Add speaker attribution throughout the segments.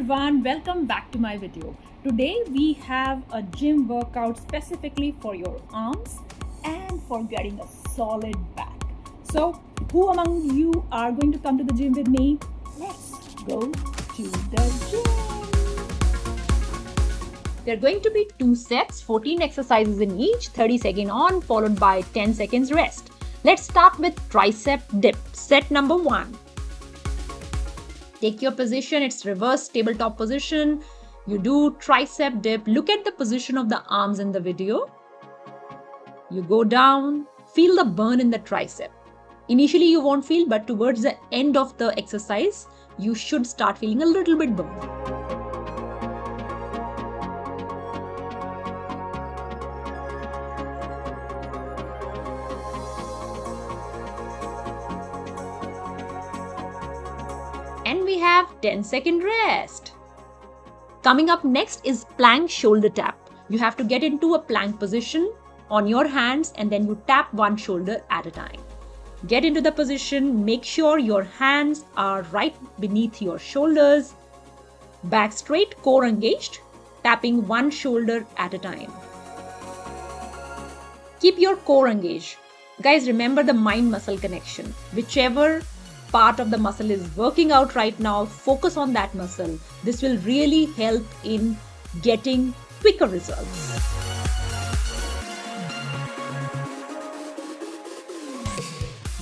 Speaker 1: everyone, welcome back to my video. Today we have a gym workout specifically for your arms and for getting a solid back. So who among you are going to come to the gym with me? Let's go to the gym. There are going to be 2 sets, 14 exercises in each, 30 seconds on followed by 10 seconds rest. Let's start with tricep dip, set number 1. Take your position, it's reverse tabletop position. You do tricep dip. Look at the position of the arms in the video. You go down, feel the burn in the tricep. Initially you won't feel, but towards the end of the exercise, you should start feeling a little bit burn. And we have 10-second rest. Coming up next is plank shoulder tap. You have to get into a plank position on your hands and then you tap one shoulder at a time. Get into the position, make sure your hands are right beneath your shoulders. Back straight, core engaged, tapping one shoulder at a time. Keep your core engaged. Guys, remember the mind-muscle connection. Whichever part of the muscle is working out right now, focus on that muscle. This will really help in getting quicker results.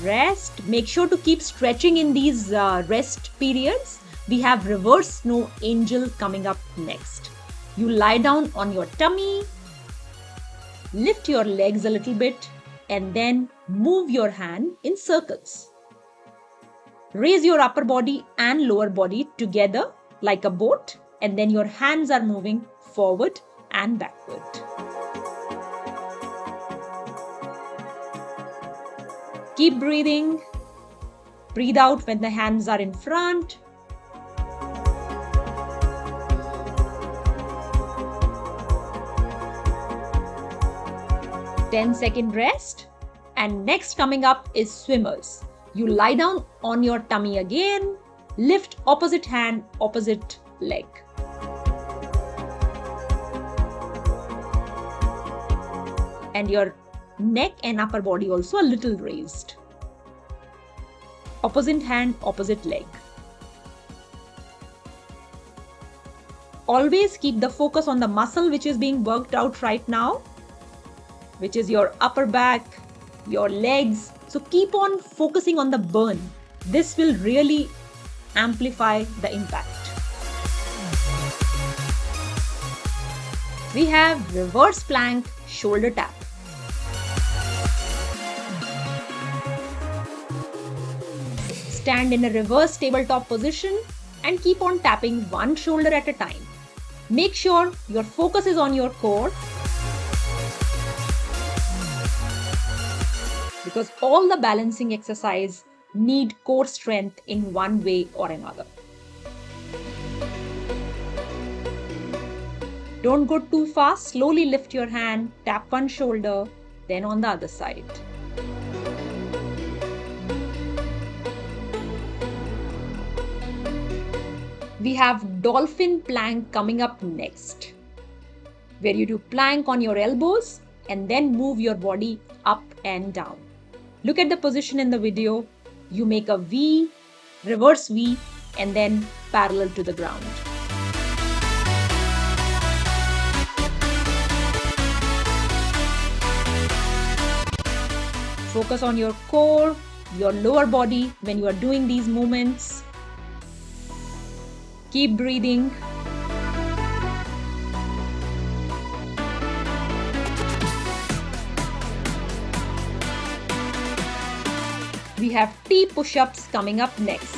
Speaker 1: Rest. Make sure to keep stretching in these rest periods. We have reverse snow angel coming up next. You lie down on your tummy, lift your legs a little bit, and then move your hand in circles. Raise your upper body and lower body together like a boat, and then your hands are moving forward and backward. Keep breathing. Breathe out when the hands are in front. Ten-second rest. And next coming up is swimmers. You lie down on your tummy again, lift opposite hand, opposite leg. And your neck and upper body also a little raised. Opposite hand, opposite leg. Always keep the focus on the muscle which is being worked out right now, which is your upper back, your legs. So keep on focusing on the burn. This will really amplify the impact. We have reverse plank shoulder tap. Stand in a reverse tabletop position and keep on tapping one shoulder at a time. Make sure your focus is on your core, because all the balancing exercise need core strength in one way or another. Don't go too fast. Slowly lift your hand, tap one shoulder, then on the other side. We have dolphin plank coming up next, where you do plank on your elbows and then move your body up and down. Look at the position in the video. You make a V, reverse V, and then parallel to the ground. Focus on your core, your lower body when you are doing these movements. Keep breathing. We have T push-ups coming up next.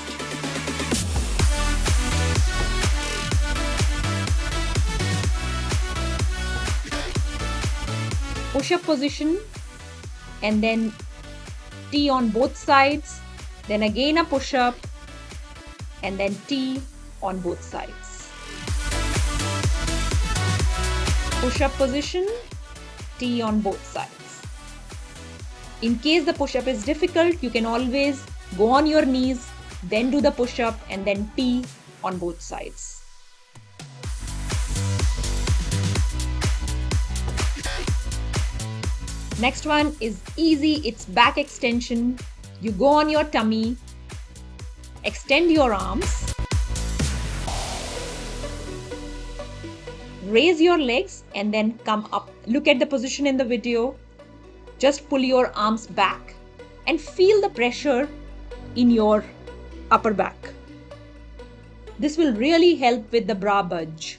Speaker 1: Push-up position and then T on both sides, then again a push-up and then T on both sides. Push-up position, T on both sides. In case the push-up is difficult, you can always go on your knees, then do the push-up and then T on both sides. Next one is easy. It's back extension. You go on your tummy, extend your arms, raise your legs and then come up. Look at the position in the video. Just pull your arms back and feel the pressure in your upper back. This will really help with the bra bulge.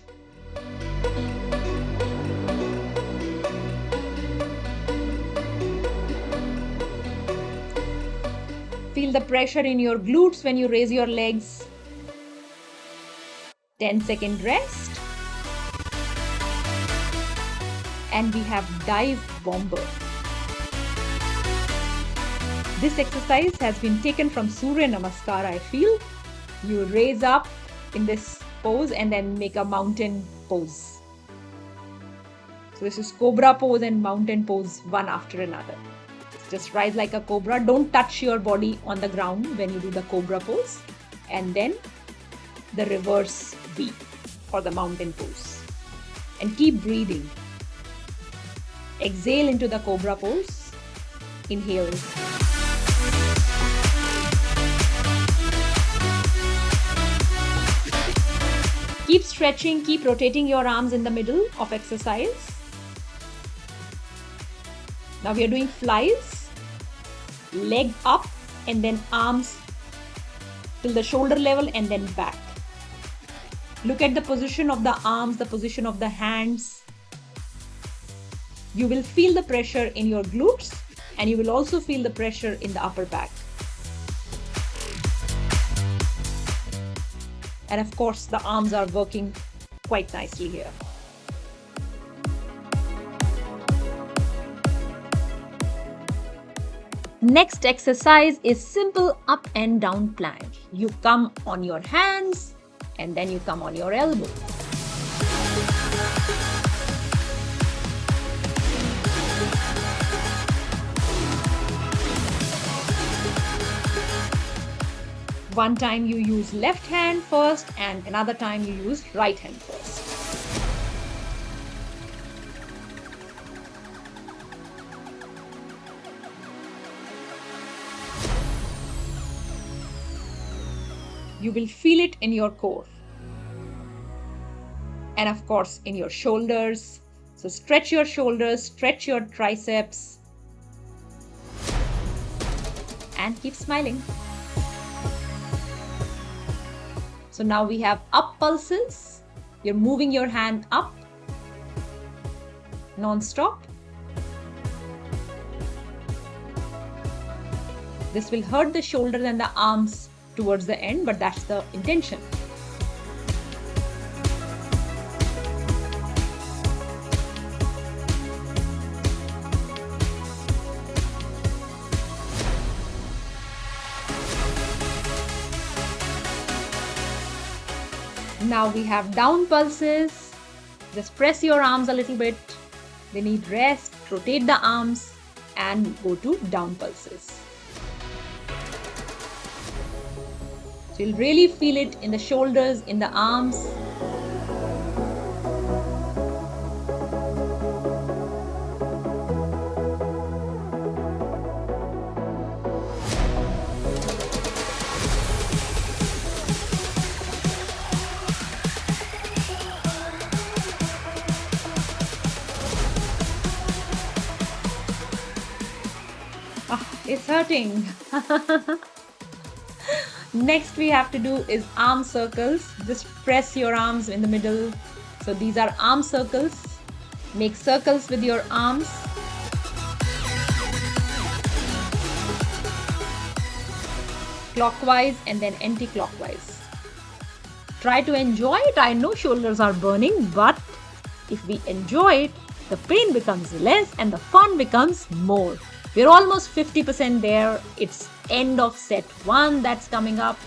Speaker 1: Feel the pressure in your glutes when you raise your legs. 10-second rest. And we have dive bomber. This exercise has been taken from Surya Namaskar, I feel. You raise up in this pose and then make a mountain pose. So this is cobra pose and mountain pose, one after another. Just rise like a cobra. Don't touch your body on the ground when you do the cobra pose. And then the reverse V or the mountain pose. And keep breathing. Exhale into the cobra pose. Inhale. Keep stretching, keep rotating your arms in the middle of exercise. Now we are doing flies. Leg up and then arms till the shoulder level and then back. Look at the position of the arms, the position of the hands. You will feel the pressure in your glutes and you will also feel the pressure in the upper back. And of course, the arms are working quite nicely here. Next exercise is simple up and down plank. You come on your hands and then you come on your elbow. One time you use left hand first and another time you use right hand first. You will feel it in your core. And of course in your shoulders. So stretch your shoulders, stretch your triceps. And keep smiling. So now we have up pulses. You're moving your hand up non-stop. This will hurt the shoulders and the arms towards the end, but that's the intention. Now we have down pulses. Just press your arms a little bit. They need rest. Rotate the arms and go to down pulses. So you'll really feel it in the shoulders, in the arms. It's hurting. Next we have to do is arm circles. Just press your arms in the middle. So these are arm circles. Make circles with your arms. Clockwise and then anti-clockwise. Try to enjoy it. I know shoulders are burning, but if we enjoy it, the pain becomes less and the fun becomes more. We're almost 50% there. It's end of set 1 that's coming up.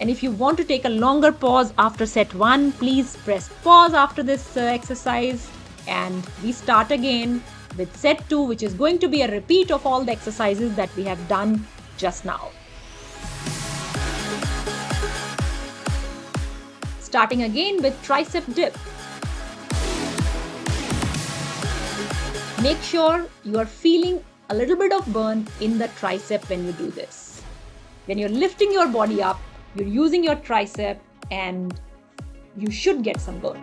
Speaker 1: And if you want to take a longer pause after set 1, please press pause after this exercise. And we start again with set 2, which is going to be a repeat of all the exercises that we have done just now. Starting again with tricep dip. Make sure you are feeling a little bit of burn in the tricep when you do this. When you're lifting your body up, you're using your tricep and you should get some burn.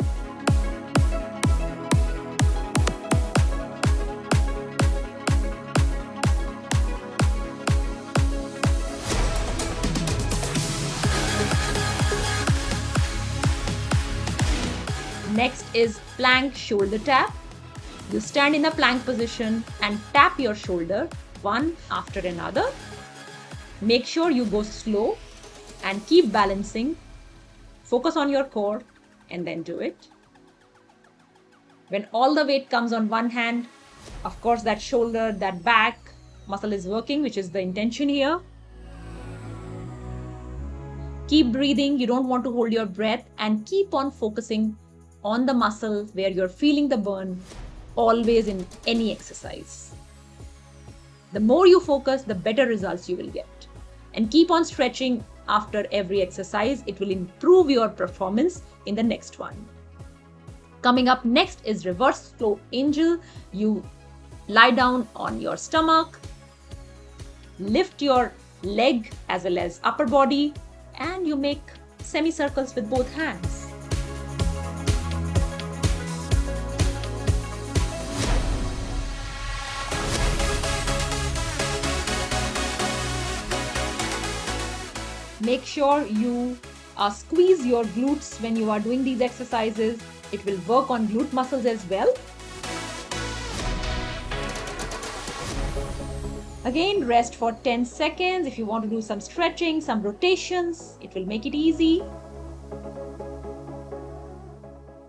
Speaker 1: Next is plank shoulder tap. You stand in a plank position and tap your shoulder one after another. Make sure you go slow and keep balancing. Focus on your core and then do it. When all the weight comes on one hand, of course that shoulder, that back muscle is working, which is the intention here. Keep breathing. You don't want to hold your breath and keep on focusing on the muscle where you're feeling the burn, always in any exercise. The more you focus, the better results you will get. And keep on stretching after every exercise. It will improve your performance in the next one. Coming up next is reverse slow angel. You lie down on your stomach, lift your leg as well as upper body, and you make semicircles with both hands. Make sure you squeeze your glutes when you are doing these exercises. It will work on glute muscles as well. Again, rest for 10 seconds. If you want to do some stretching, some rotations, it will make it easy.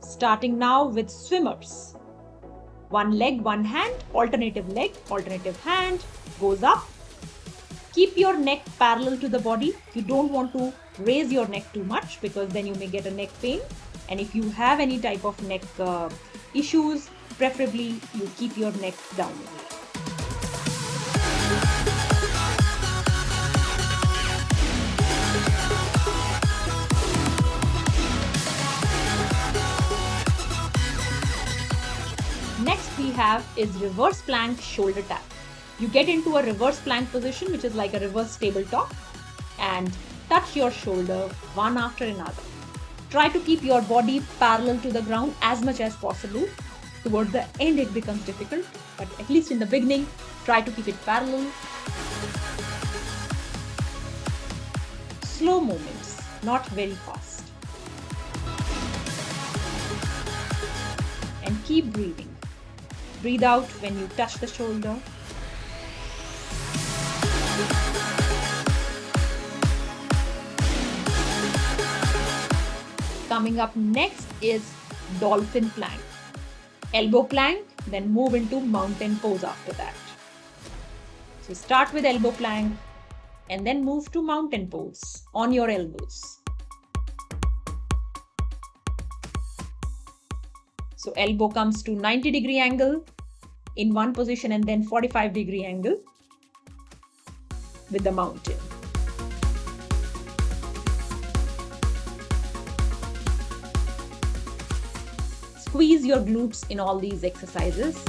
Speaker 1: Starting now with swimmers. One leg, one hand, alternative leg, alternative hand, goes up. Keep your neck parallel to the body. You don't want to raise your neck too much because then you may get a neck pain. And if you have any type of neck issues, preferably you keep your neck down. Next we have is reverse plank shoulder tap. You get into a reverse plank position, which is like a reverse tabletop, and touch your shoulder one after another. Try to keep your body parallel to the ground as much as possible. Towards the end it becomes difficult, but at least in the beginning, try to keep it parallel. Slow movements, not very fast. And keep breathing. Breathe out when you touch the shoulder. Coming up next is dolphin plank. Elbow plank, then move into mountain pose after that. So start with elbow plank and then move to mountain pose on your elbows. So elbow comes to 90-degree angle in one position and then 45-degree angle with the mountain. Squeeze your glutes in all these exercises.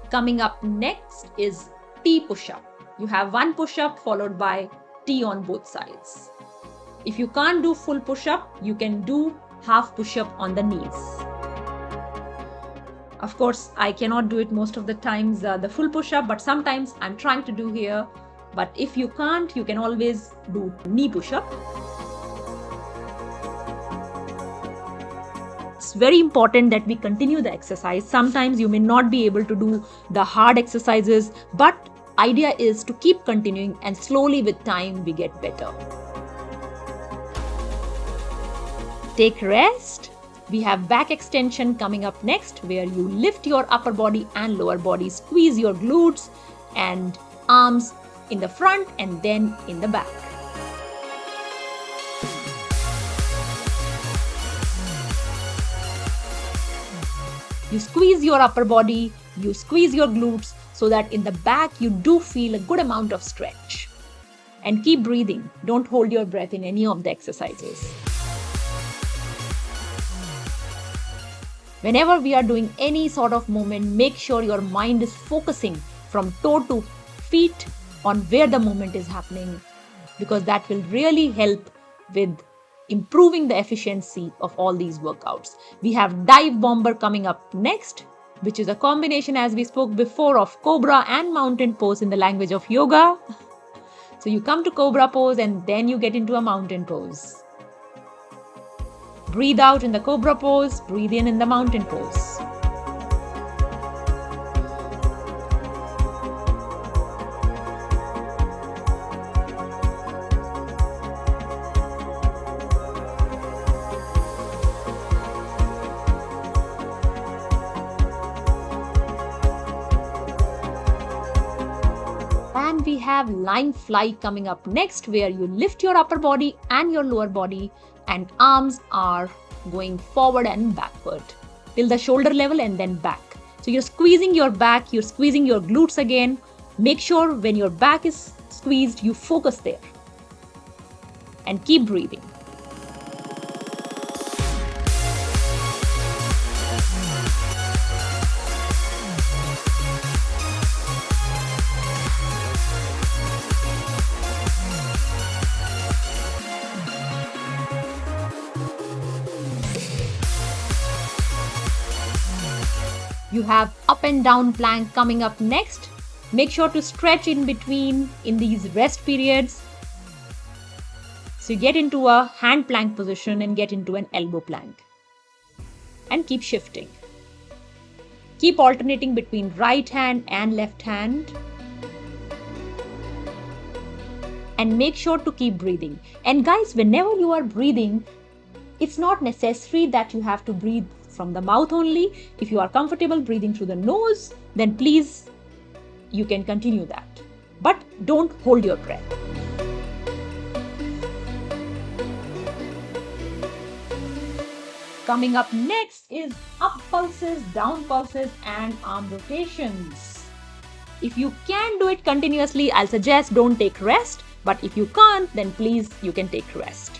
Speaker 1: Coming up next is T push-up. You have one push-up followed by T on both sides. If you can't do full push-up, you can do half push-up on the knees. Of course, I cannot do it most of the times, the full push-up, but sometimes I'm trying to do here. But if you can't, you can always do knee push-up. It's very important that we continue the exercise. Sometimes you may not be able to do the hard exercises, but idea is to keep continuing and slowly with time we get better. Take rest. We have back extension coming up next, where you lift your upper body and lower body, squeeze your glutes and arms in the front and then in the back. You squeeze your upper body, you squeeze your glutes so that in the back you do feel a good amount of stretch. And keep breathing. Don't hold your breath in any of the exercises.
Speaker 2: Whenever we are doing any sort of movement, make sure your mind is focusing from toe to feet on where the movement is happening, because that will really help with improving the efficiency of all these workouts. We have dive bomber coming up next, which is a combination, as we spoke before, of cobra and mountain pose in the language of yoga. So you come to cobra pose and then you get into a mountain pose. Breathe out in the cobra pose, breathe in the mountain pose. And we have lying fly coming up next, where you lift your upper body and your lower body and arms are going forward and backward till the shoulder level and then back. So you're squeezing your back, you're squeezing your glutes again. Make sure when your back is squeezed, you focus there and keep breathing. You have up and down plank coming up next. Make sure to stretch in between in these rest periods. So you get into a hand plank position and get into an elbow plank. And keep shifting. Keep alternating between right hand and left hand. And make sure to keep breathing. And guys, whenever you are breathing, it's not necessary that you have to breathe from the mouth only. If you are comfortable breathing through the nose, then please, you can continue that. But don't hold your breath. Coming up next is up pulses, down pulses, and arm rotations. If you can do it continuously, I'll suggest don't take rest. But if you can't, then please, you can take rest.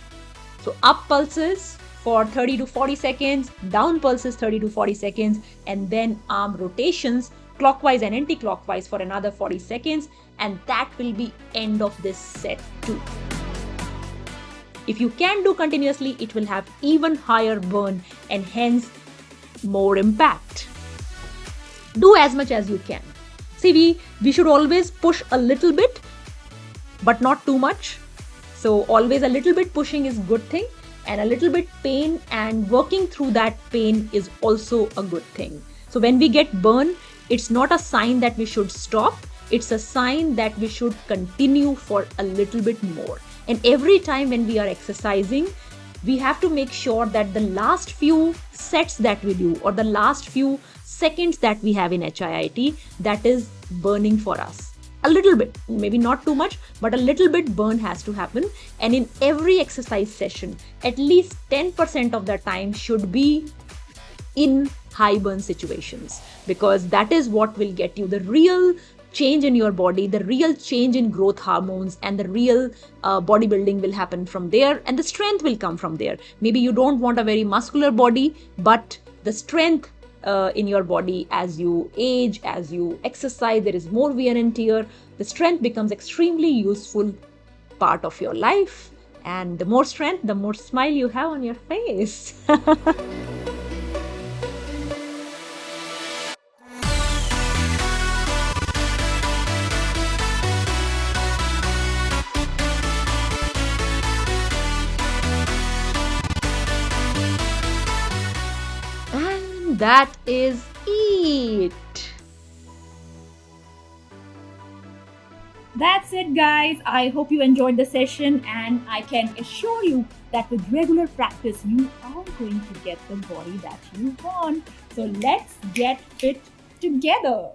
Speaker 2: So up pulses for 30 to 40 seconds, down pulses 30 to 40 seconds, and then arm rotations clockwise and anti-clockwise for another 40 seconds, and that will be end of this set too. If you can do continuously, it will have even higher burn and hence more impact. Do as much as you can. See, we should always push a little bit, but not too much. So always a little bit pushing is a good thing, and a little bit pain and working through that pain is also a good thing. So when we get burn, it's not a sign that we should stop. It's a sign that we should continue for a little bit more. And every time when we are exercising, we have to make sure that the last few sets that we do or the last few seconds that we have in HIIT, that is burning for us. A little bit, maybe not too much, but a little bit burn has to happen. And in every exercise session, at least 10% of the time should be in high burn situations, because that is what will get you the real change in your body, the real change in growth hormones, and the real bodybuilding will happen from there, and the strength will come from there. Maybe you don't want a very muscular body, but the strength in your body, as you age, as you exercise, there is more wear and tear. The strength becomes extremely useful part of your life, and the more strength, the more smile you have on your face. That is it.
Speaker 1: That's it, guys. I hope you enjoyed the session, and I can assure you that with regular practice, you are going to get the body that you want. So let's get fit together.